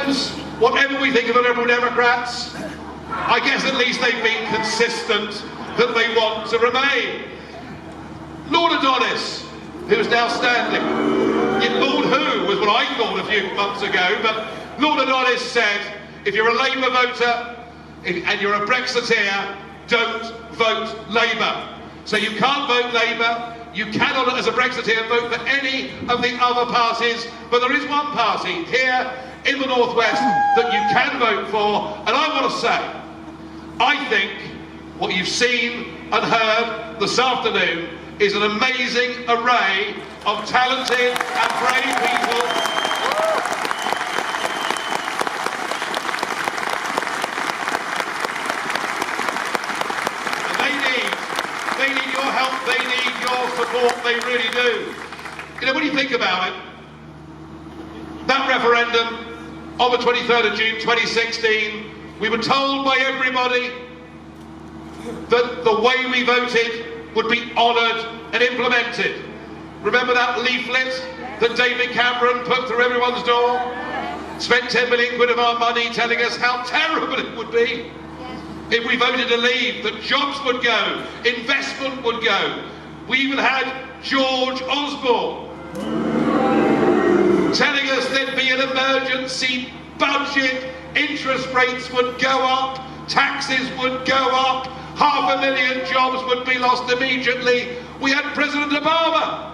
Liberals, whatever we think of the Liberal Democrats, I guess at least they've been consistent that they want to remain. Lord Adonis, who's now standing, Lord Who was what I thought a few months ago, but Lord Adonis said, if you're a Labour voter and you're a Brexiteer, don't vote Labour. So you can't vote Labour, you cannot as a Brexiteer vote for any of the other parties, but there is one party here in the Northwest that you can vote for, and I want to say, I think what you've seen and heard this afternoon is an amazing array of talented and brave people. And they need your help, they need your support, they really do. You know, when you think about it, that referendum on the 23rd of June 2016, we were told by everybody that the way we voted would be honoured and implemented. Remember that leaflet that David Cameron put through everyone's door? Spent 10 million quid of our money telling us how terrible it would be if we voted to leave, that jobs would go, investment would go. We even had George Osborne telling us there'd be an emergency budget, interest rates would go up, taxes would go up, 500,000 jobs would be lost immediately. We had President Obama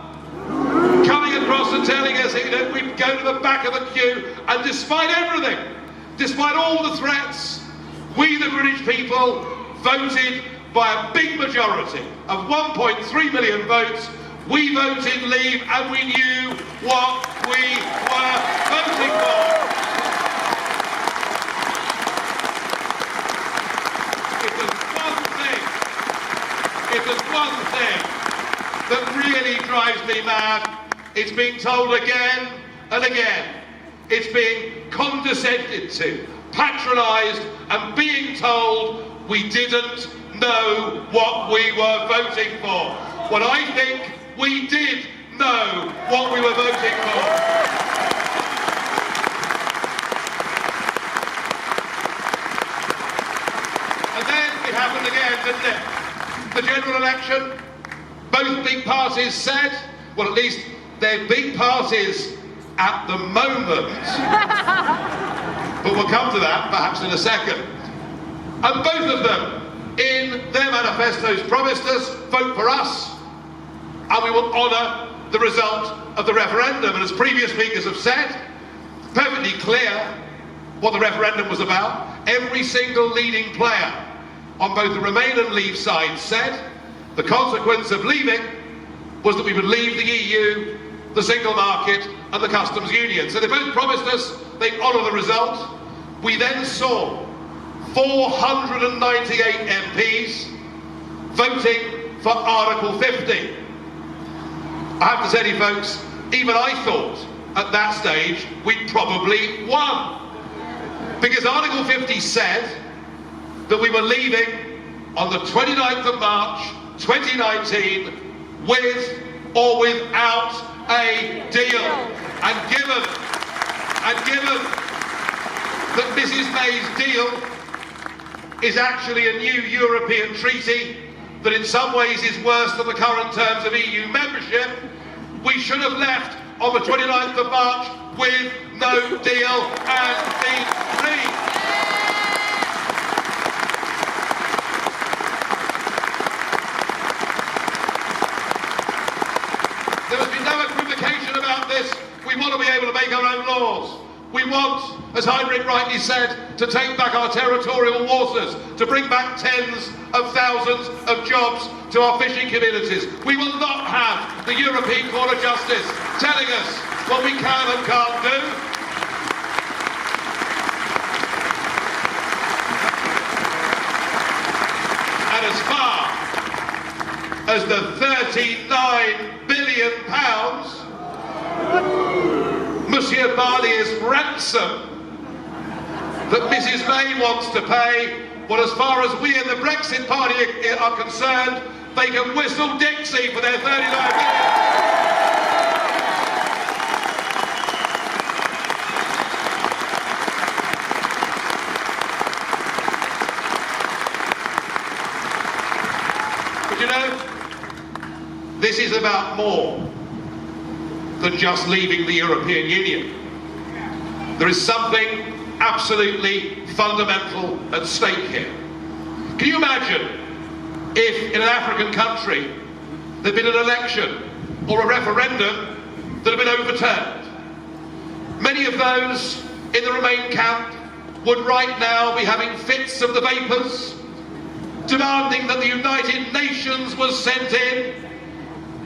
coming across and telling us that we'd go to the back of the queue, and despite everything, despite all the threats, we the British people voted by a big majority of 1.3 million votes. We voted leave and we knew what we were voting for. If there's one thing that really drives me mad, it's being told again and again. It's being condescended to, patronised, and being told we didn't know what we were voting for. When I think we did know what we were voting for. And then it happened again, didn't it? The general election, both big parties said, well, at least they're big parties at the moment, but we'll come to that perhaps in a second. And both of them, in their manifestos, promised us, vote for us, and we will honour the result of the referendum. And as previous speakers have said, perfectly clear what the referendum was about. Every single leading player on both the Remain and Leave sides said the consequence of leaving was that we would leave the EU, the single market and the customs union. So they both promised us they'd honour the result. We then saw 498 MPs voting for Article 50. I have to tell you folks, even I thought at that stage we'd probably won. Because Article 50 said that we were leaving on the 29th of March 2019 with or without a deal. And given that Mrs May's deal is actually a new European treaty that in some ways is worse than the current terms of EU membership, we should have left on the 29th of March with no deal and been free. There has been no equivocation about this. We want to be able to make our own laws. We want, as Heinrich rightly said, to take back our territorial waters, to bring back tens of thousands of jobs to our fishing communities. We will not have the European Court of Justice telling us what we can and can't do. And as far as the £39 billion Monsieur Barnier's ransom that Mrs May wants to pay, well, as far as we in the Brexit Party are concerned, they can whistle Dixie for their 39 billion. this is about more than just leaving the European Union. There is something absolutely fundamental at stake here. Can you imagine if in an African country there'd been an election or a referendum that had been overturned? Many of those in the Remain camp would right now be having fits of the vapours, demanding that the United Nations was sent in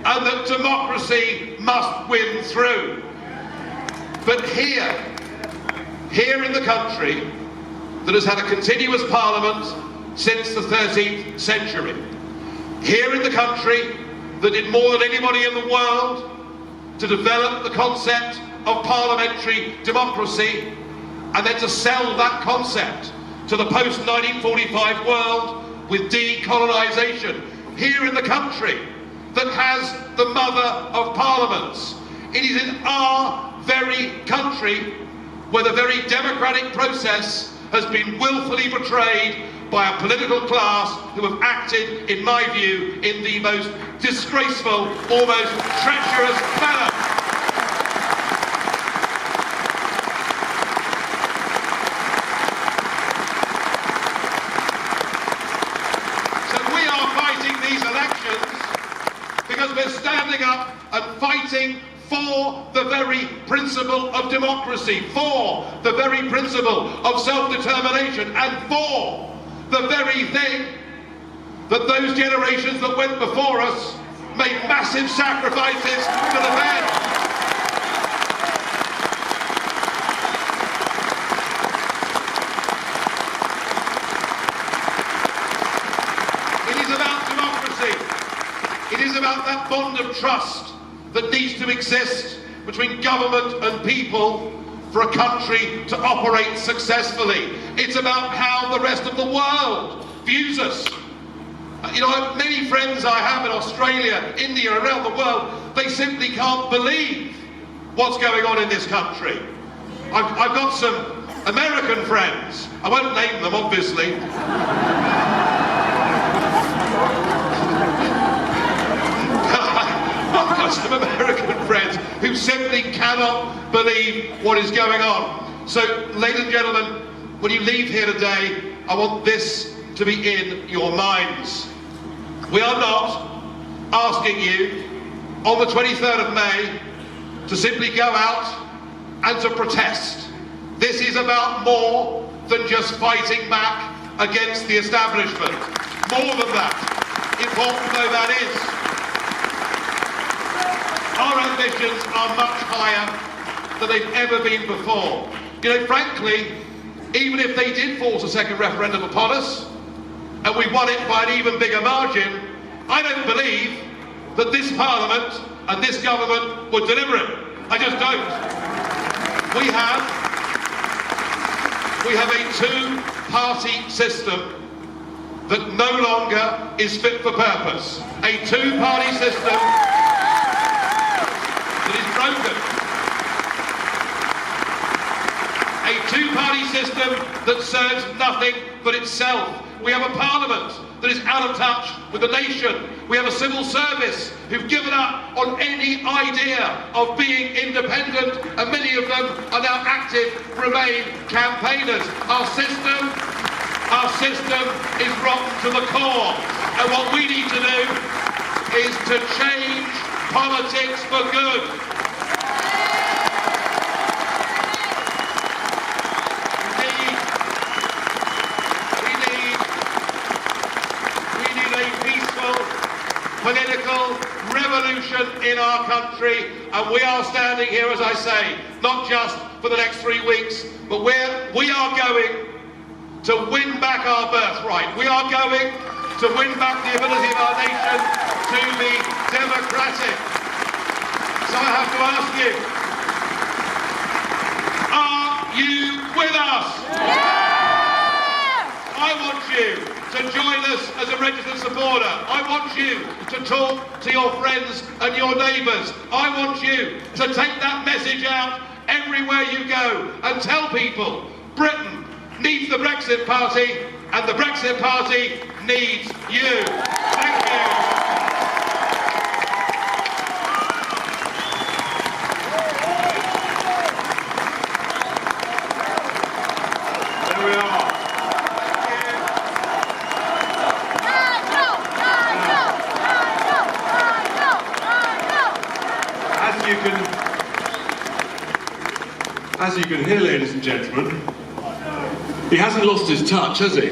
and that democracy must win through. But here in the country that has had a continuous parliament since the 13th century, here in the country that did more than anybody in the world to develop the concept of parliamentary democracy and then to sell that concept to the post-1945 world with decolonisation, here in the country that has the mother of parliaments. It is in our very country where the very democratic process has been willfully betrayed by a political class who have acted, in my view, in the most disgraceful, almost treacherous manner. So we are fighting these elections because we're standing up and fighting for the very principle of democracy, for the very principle of self-determination, and for the very thing that those generations that went before us made massive sacrifices to defend. It is about democracy. It is about that bond of trust that needs to exist between government and people for a country to operate successfully. It's about how the rest of the world views us. You know, many friends I have in Australia, India, around the world, they simply can't believe what's going on in this country. I've got some American friends. I won't name them, obviously. I've got some American friends who simply cannot believe what is going on. So, ladies and gentlemen, when you leave here today, I want this to be in your minds. We are not asking you on the 23rd of May to simply go out and to protest. This is about more than just fighting back against the establishment. More than that, important though that is. Our ambitions are much higher than they've ever been before. You know, frankly, even if they did force a second referendum upon us, and we won it by an even bigger margin, I don't believe that this Parliament and this government would deliver it. I just don't. We have a two-party system that no longer is fit for purpose. A two-party system that is broken. A two-party system that serves nothing but itself. We have a parliament that is out of touch with the nation. We have a civil service who've given up on any idea of being independent, and many of them are now active Remain campaigners. Our system is rotten to the core. And what we need to do is to change politics for good. Political revolution in our country, and we are standing here, as I say, not just for the next 3 weeks, but we are going to win back our birthright. We are going to win back the ability of our nation to be democratic. So I have to ask you, are you with us? Yeah! I want you to join us as a registered supporter. I want you to talk to your friends and your neighbours. I want you to take that message out everywhere you go and tell people Britain needs the Brexit Party and the Brexit Party needs you. Thank you. As you can hear, ladies and gentlemen, he hasn't lost his touch, has he?